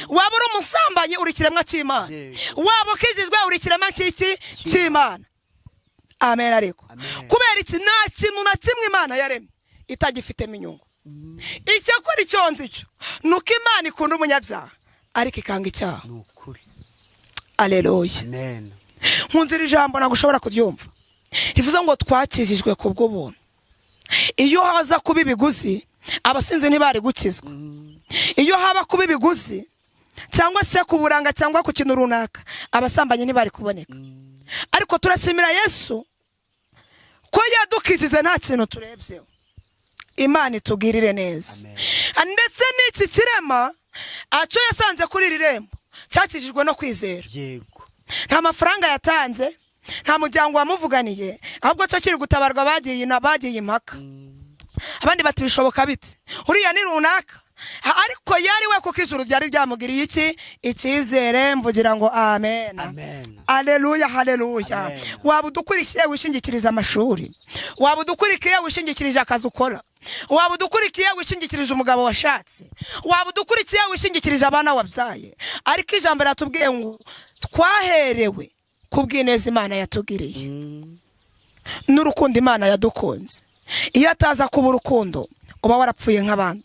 waba uri umusambanyi uri kiremwa cy'Imana, waba ukijijwe uri kiremwa cy'Imana. Amen. Ariko kubera iki nta kintu na kimwe Imana yaremye itagifitemo inyungu. Icyo kuri cyonzi cyo nuko Imana ikunda umunyabyaha ariko ikanga icyaha. Haleluya. Amen. Nkunzira ijambo nagushobora kuryumva. Rivuze ngo twakijijwe kubw'ubuntu. Iyo haza kuba ibiguzi abasinzi ntibari gukizwa. Iyo haba kuba ibiguzi cyangwa se kuburanga cyangwa ku kintu runaka abasambanye ntibari kuboneka. Ariko turashimira Yesu ko yadukijije nta kintu turebyeho. Imana itugirire neza. Ndetse n'iki kirema aco yasanze kuri iri rembo cyakijijwe no kwizera. Yego. Nta mafaranga yatanze, nta muryango wamuvuganiye, ahubwo cyo kiri gutabarwa bagiye impaka. Abandi bati bishoboka bite? Uriya ni runaka. Ariko yari we kuko ijuru ryari ryamugiriye iki icyizere. Mvugira ngo amen. Amen. Haleluya, haleluya. Waba udukurikiye wishingikiriza amashuri, waba udukurikiye wishingikirije akazi ukora, waba udukurikiye wishingikirije umugabo washatse, waba udukurikiye wishingikirije abana wabyaye, ariko ijambo ratubwiye ngo twaherewe kubw'ineza Imana yatugiriye n'urukundo Imana yadukunze. Iyo ataza kuba urukundo uba warapfuye nk'abandi.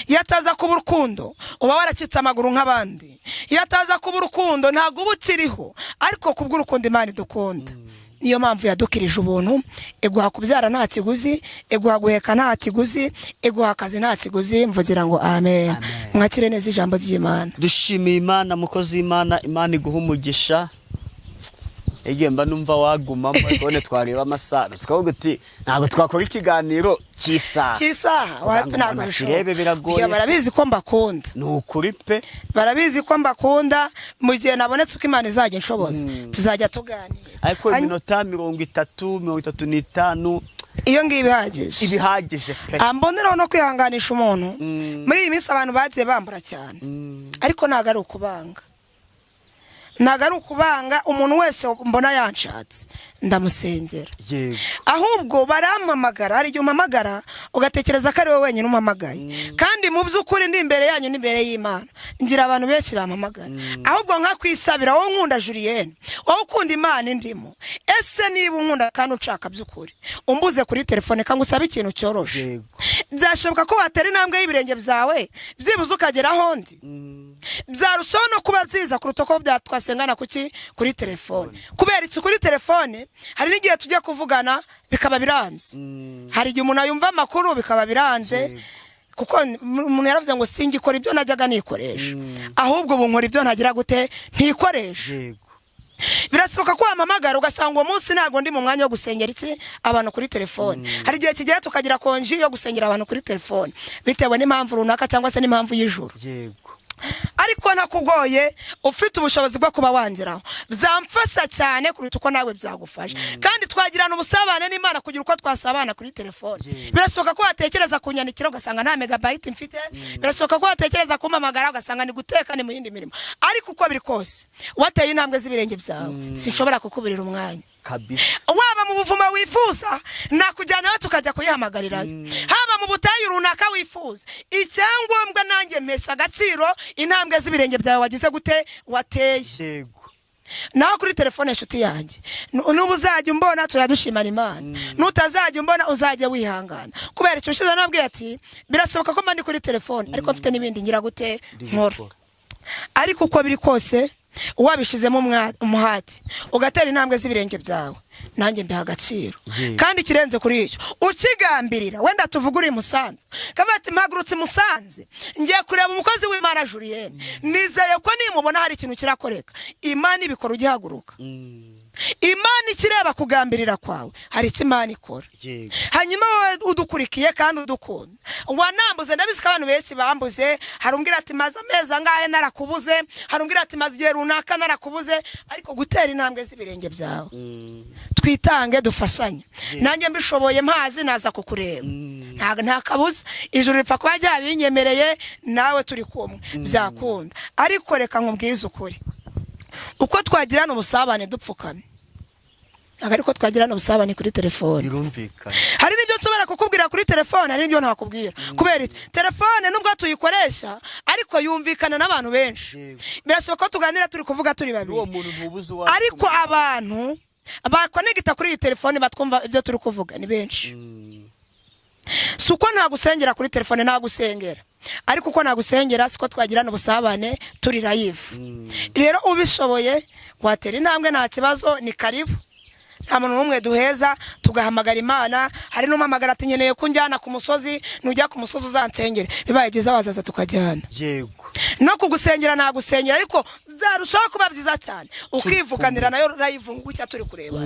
Iyo ataza kuba urukundo uba waracitse amaguru nk'abandi. Iyo ataza kuba urukundo ntago uba ukiriho, ariko kubw'urukundo Imana idukunda niyo mpamvu yadukirije ubuntu. Iguha kubyara nta kiguzi, iguha guheka nta kiguzi, iguha akazi nta kiguzi. Mvugira ngo amen. Mwakire neza ijambo ry'Imana. Dushimiye Imana, mukozi w'Imana. Imana iguha umugisha. Mba numva wagumamo ariko twareba amasaha tukavuga uti ntabwo twakora ikiganiro cy'isaha. Ntabwo biragoye. Barabizi ko mbakunda. Ni ukuri pe. Barabizi ko mbakunda. Mu gihe nabonetse uko Imana izajya inshoboza tuzajya tuganira. Ariko iminota 30-35 iyo ngiye ibihagije pe. Amboneraho no kwihanganisha umuntu. Muri iyi minsi abantu bagiye bambura cyane, ariko ntago ari ukubanga. Ntago ari ukubanga. Umuntu wese mbona yanshatse ndamusengera. Ahubwo barampamagara. Hari igihe umpamagara ugatekereza ko ari wowe wenyine umpamagaye, kandi ubundi mu by'ukuri ndi imbere yanyu n'imbere y'Imana ngira abantu benshi bampamagara ahubwo nka kwisabira wowe nkunda Julienne wowe ukunda Imana indimo ese niba unkunda kandi ucaka by'ukuri umbuze kuri telefone kandi usaba ikintu cyoroshe byashoboka ko watera intambwe y'ibirenge byawe byibuze ukagera hondi byarushaho no kuba byiza kuruta ko byatwasengana kuri telefone kubera iki kuri telefone hari n'igihe tujya kuvugana bikaba biranze hari igihe umuntu yumva amakuru bikaba biranze kuko umuntu yaravuze ngo singikora ibyo najyaga nikoresha ahubwo ubu nkora ibyo ntagira gute ntikoresha birashoboka ko wampamagara ugasanga uwo munsi ntago ndi mu mwanya wo gusengera abantu kuri telefone hari igihe kigiye tukagira konji yo gusengera abantu kuri telefone bitewe n'impamvu runaka cyangwa se n'impamvu y'ijuru ariko nakugoye ufite ubushobozi bwo kuba wangeraho byamfasha cyane kuruta uko nawe byagufasha kandi twagirana ubusabane n'Imana kugira uko twasabana kuri telefone birashoboka ko watekereza kunyandikira ugasanga nta megabyte mfite birashoboka ko watekereza kumpamagara ugasanga ni guteka ni mu yindi mirimo ariko uko biri kose wateye intambwe z'ibirenge byawe sinshobora kukuburira umwanya kabisa waba mu buvuma wifuza nakujyana tukajya kuyihamagarira haba mu butayu runaka wifuza icyangombwa nanjye mpesha agaciro intambwe z'ibirenge byawe wagize gute wateye naho kuri telefone inshuti yanjye nubu uzajya umbona turadushimana Imana nutazajya umbona uzajya wihangana kubera icyo ushize nabwiye ati birashoboka ko mandi kuri telefone ariko mfite n'ibindi ngira gute nkora ariko uko biri kose wabishizemo umuhati ugatera intambwe z'ibirenge byawe nanjye mbiha agaciro kandi kirenze kuri icyo ukigambirira wenda tuvuga uri Musanze kabati mpagurutse Musanze ngiye kureba umukozi w'Imana Julienne nizeye ko nimubona hari ikintu kirakoreka Imana ibikora ugihaguruka Imana ikireba kugambirira kwawe hari icyo Imana ikora hanyuma udukurikiye kandi udukunda wanambuze ndabizi ko abantu benshi bambuze harumbwira ati maze amezi angahe narakubuze harumbwira ati maze igihe runaka narakubuze ariko gutera intambwe z'ibirenge byawe twitange dufashanye nanjye mbishoboye mpazi naza kukureba nta kabuza ijuru ripfa kuba ryabinyemereye nawe turi kumwe byakunda ariko reka nkubwize ukuri uko twagirana ubusabane dupfukame ariko twagirana ubusabane kuri telefone birumvikana hari n'ibyo nsobora kukubwira kuri telefone hari n'ibyo ntakubwira kubera iki telefone nubwo tuyikoresha ariko yumvikana n'abantu benshi birashoboka ko tuganira turi kuvuga turi babiri ariko abantu bakonegita kuri iyi telefone batwumva ibyo turi kuvuga ni benshi suko nta gusengera kuri telefone nta gusengera ariko uko nagusengera siko twagirana ubusabane turi live rero ubishoboye watera intambwe nta kibazo ni karibu nta muntu n'umwe duheza tugahamagara Imana hari n'umamagara ati nkeneye kunjyana ku musozi nujya ku musozi uzansengere bibaye byiza wazaza tukajyana yego no kugusengera nagusengera ariko zarushaho kuba byiza cyane ukivuganira nayo live ngucya turi kureba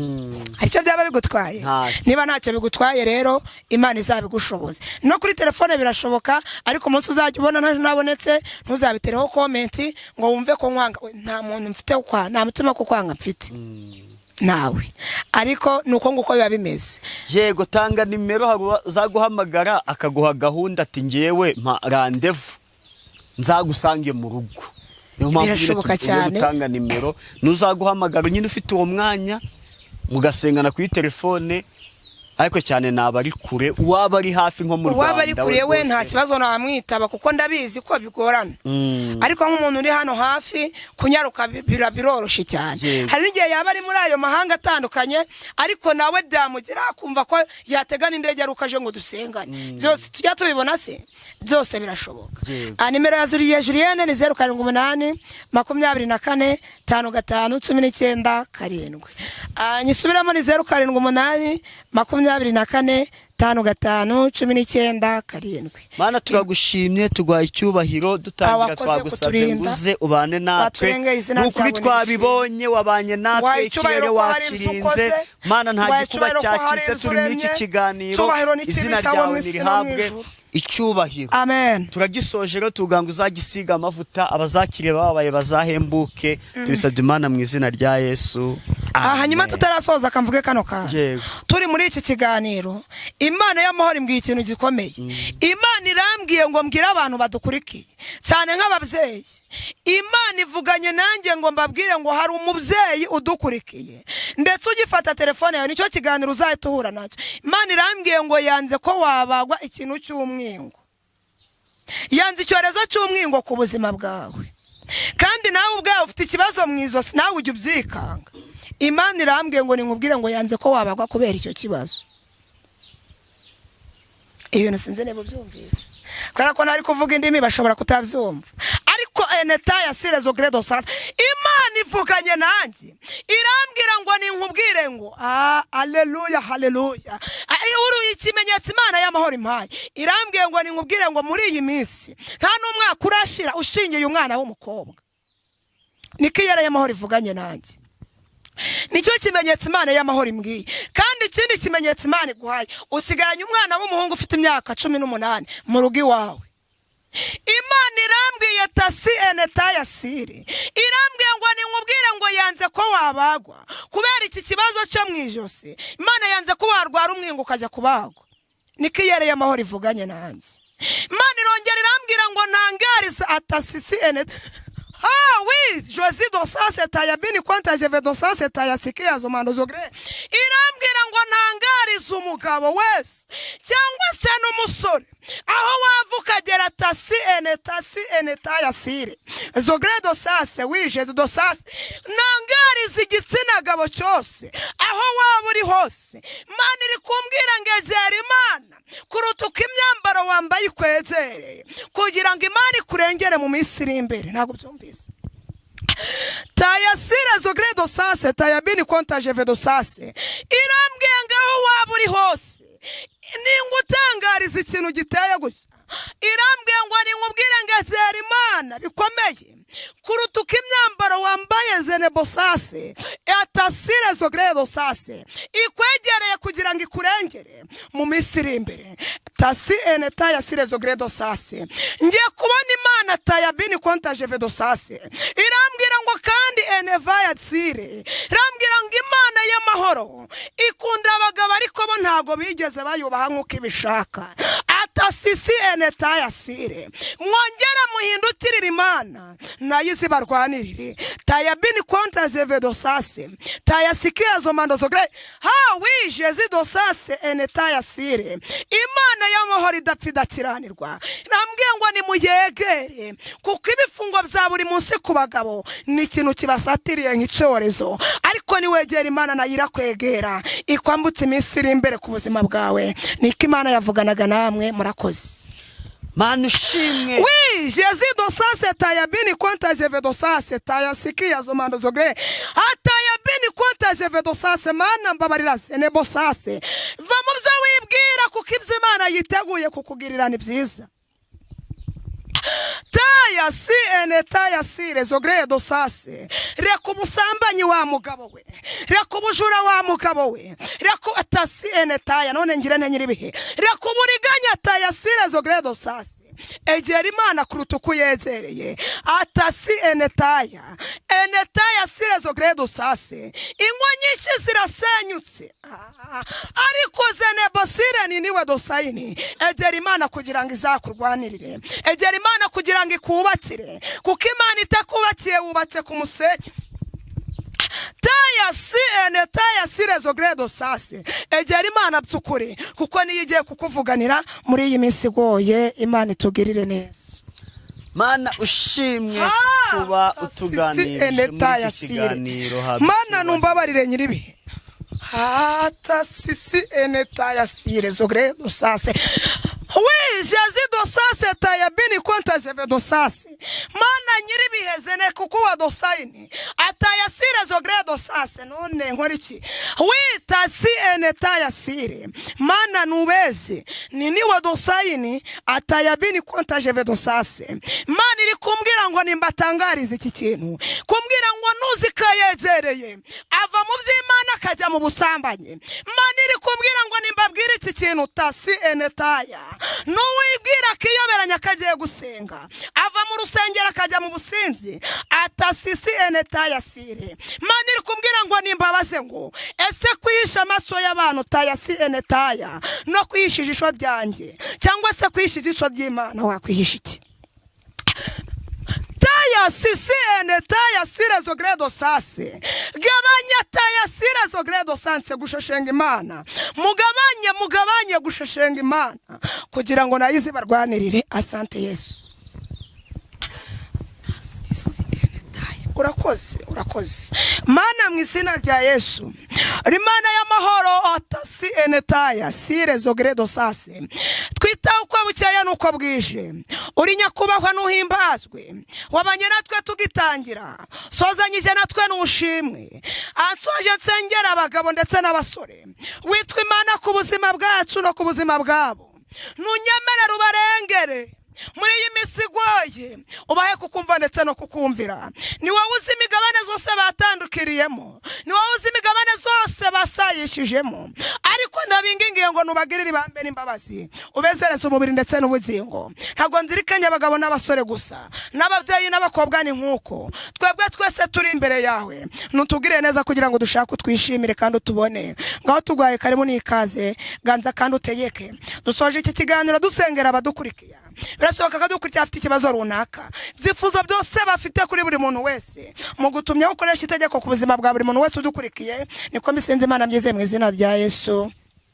aricyo byaba bigutwaye niba ntacyo bigutwaye rero Imana izabigushoboze no kuri telefone birashoboka ariko umunsi uzajya ubona nabonetse ntuzabitereho comment ngo wumve ko nkwanga nta muntu mfite nta mutima ko kwanga mfite nawe ariko nuko nguko biba bimeze yego tanga nimero zaguhamagara akaguha gahunda ati ngewe mpa rendez-vous nzagusange mu rugo niyo mpamvu gutanga nimero nuzaguhamagara nyine ufite uwo mwanya mugasengana kuri telefone ariko cyane naba ari kure waba ari hafi nko mu Rwanda waba ari kure we nta kibazo namwitaba kuko ndabizi ko bigorana ariko nk'umuntu uri hano hafi kunyaruka biroroshe cyane hari n'igihe yaba ari muri ayo mahanga atandukanye ariko nawe byamugera kumva ko yategana indege arukaje ngo dusengane byose tujya tubibona se byose birashoboka nimero ya Julienne ni 078 24 55 19 karindwi nyisubiramo ni 078 24 55 19 karindwi Mana turagushimye tugwaye icyubahiro dutangira twagusabye nguze ubane natwe n'ukuri twabibonye wabanye natwe ikirere wakirinze Mana nta gikuba cyacitse turi muri iki kiganiro izina ryawe nirihabwe icyubahiro amen turagisoje rero tuganga uzagisiga amavuta abazakireba babaye bazahembuke tubisabye Imana mu izina rya Yesu hanyuma tutarasoza akamvuge kano ka turi muri iki kiganiro Imana y'amahoro imbwiye ikintu gikomeye Imana irambwiye ngo mbwire abantu badukurikiye cyane nk'ababyeyi Imana ivuganye nanjye ngo mbabwire ngo hari umubyeyi udukurikiye ndetse ugifata telefone yawe nicyo kiganiro uzahita uhura nacyo Imana irambwiye ngo yanze ko wabagwa ikintu cy'umwingo yanze icyorezo cy'umwingo ku buzima bwawe, kandi nawe ubwawe ufite ikibazo mu izosi, nawe ujya ubyikanga. Imana irambwiye ngo ninkubwire ngo yanze ko wabagwa kubera icyo kibazo. Ibintu sinzi niba byumvise, kubera ko ntari kuvuga indimi bashobora kutabyumva, ariko enetaya sirezo gredo sasa Imana ivuganye nanjye irambwira ngo ninkubwire ngo haleluya haleluya. Uru ikimenyetso Imana y'amahoro impaye irambwiye ngo ninkubwire ngo muri iyi minsi nta n'umwaka urashira ushingiye umwana w'umukobwa. Niko iyere y'amahoro ivuganye nanjye, nicyo kimenyetso Imana y'amahoro imbwiye. Kandi ikindi kimenyetso Imana iguhaye, usiganye umwana w'umuhungu ufite imyaka 18 mu rugo iwawe. Imana irambwiye tasi enetaya sire irambwiye ngo ninkubwire ngo yanze ko wabagwa kubera iki kibazo cyo mu ijosi. Imana yanze ko warwara umwingo ukajya kubagwa. Niko iyere y'amahoro ivuganye nanjye. Imana irongera irambwira ngo ntangariza atasisi enet. Oui, Josie dosase tayabini kwanta jeve dosase tayasikia zomando zogre. Irambwira ngo ntangariza umugabo wese cyangwa se n'umusore aho wavuka gera tasi enetaya sire zogre dosase wije dosase ntangariza igitsina gabo cyose aho waba uri hose. Imana iri kumbwira ngo egera Imana kuruta uko imyambaro wambaye ikwezereye kugira ngo Imana ikurengere mu minsi iri imbere. Ntabwo byumvise. Tayasire zogredo sase tayabini konta jevedo sase irambwiye ngaho waba uri hose ningutangariza ikintu giteye gusa. Irambwiye ngo ninkubwire ngo egera Imana bikomeye kuruta uko imyambaro wambaye zenebo sase atasire zogredo sase ikwegereye kugira ngo ikurengere mu minsi iri imbere. Tasi enetaya sire zogredo sase ngiye kubona Imana tayabini konta jevedo sase irambwira ngo kandi enevaya sire irambwira ngo Imana y'amahoro ikunda abagabo ariko bo ntago bigeze bayubaha nk'uko ibishaka. Atasisi enetaya sire mwongera muhindutirira Imana nayo izibarwanirire. Tayabini konta jevedo sase tayasikia zomando zogre wije zidosase enetaya sire Imana y'amahoro idapfidakiranirwa. Nambwiye ngo nimuyegere kuko ibifungo bya buri munsi ku bagabo ni ikintu kibasatiriye nk'icyorezo, ariko niwegera Imana nayo irakwegera ikwambutse iminsi iri imbere ku buzima bwawe. Niko Imana yavuganaga namwe. Murakoze. Mana ushimwe. Oui, Jésus dosase tayabini konta jevedo sase tayasikia zomando zogre atayabini konta jevedo sase. Mana mbabarira senebo sase va mu byo wibwira kuko ibyo Imana yiteguye kukugirira ni byiza. Taya si enetaya sire zogredo sase reka umusambanyi wa mugabo we, reka ubujura wa mugabo we, reka atasi enetaya none ngire nte nyiribihe, reka uburiganya taya sire zogredo sase egera Imana kuruta uko yezereye. Atasi enetaya sire zogredo sase ingo nyinshi zirasenyutse ariko zenebo sire ni niwe dosayini. Egera Imana kugira ngo izakurwanirire, egera Imana kugira ngo ikubakire kuko Imana itakubakiye wubatse ku musenyi. Taya sire zogredo sase egera Imana byukuri kuko niyo igiye kukuvuganira muri iyi minsi igoye. Imana itugirire neza. Mana ushimwe kuba utuganirije muri iki kiganiro. Mana numbabarire nyiribihe. Sisi enetaya sire zogredo sase oui Jésus dosase tayabini konta jevedo sase. Mana nyiribihe zene kuko wa dosayini ataya sire zogredo sase none nkora iki? Oui tasi enetaya sire Mana nubeze nini wa dosayini atayabini konta jevedo sase. Mana iri kumbwira ngo nimbatangariza iki kintu, kumbwira ngo nuzikayegereye ava mu by'Imana akajya mu busambanyi. Mana iri kumbwira ngo nimbabwire iki kintu tasi enetaya n'uwibwira akiyoberanya akagiye gusenga ava mu rusengero akajya mu businzi atasisi enetaya sire. Mana iri kumbwira ngo nimbabaze ngo ese kwihisha amaso y'abantu tayasi enetaya no kwihisha ijisho ryanjye cyangwa se kwihisha ijisho ry'Imana wakwihisha iki? Taya sisi enetaya sire zogredo sase gabanya taya sire zogredo sanse gushashenga Imana mugabanye gushashenga Imana kugira ngo nayo izibarwanirire. Asante Yesu. Urakoze, urakoze Mana, mu izina rya Yesu. Rimana y'amahoro atasi enetaya sire zogredo sase. Twitaho uko bukeye nuko bwije. Uri nyakubahwa nuhimbazwe. Wabanye natwe tugitangira. Sozanyije natwe n'ushimwe. Ansoje nsengera abagabo ndetse n'abasore. Witwa Imana ku buzima bwacu no ku buzima bwabo. Nunyemerera ubarengere muri iyi minsi igoye, ubahe kukumva ndetse no kukumvira. Ni wowe uzi imigabane zose batandukiriyemo, ni wowe uzi imigabane zose basayishijemo, ariko ndabingingiye ngo nubagirire ibambe n'imbabazi, ubezereze umubiri ndetse n'ubugingo. Ntabwo nzirikanye abagabo n'abasore gusa, n'ababyeyi n'abakobwa ni nk'uko twebwe twese turi imbere yawe. Nutugire neza kugira ngo dushake utwishimire kandi utubone. Ngaho tugwaye karibu n'ikaze, ganza kandi utegeke. Dusoje iki kiganiro dusengera abadukurikiye. Birashoboka ko dukurikira afite ikibazo runaka, byifuzo byose bafite kuri buri muntu wese, mu gutumya ukoresha itegeko ku buzima bwa buri muntu wese udukurikiye. Niko misenze Imana myize mu izina rya Yesu.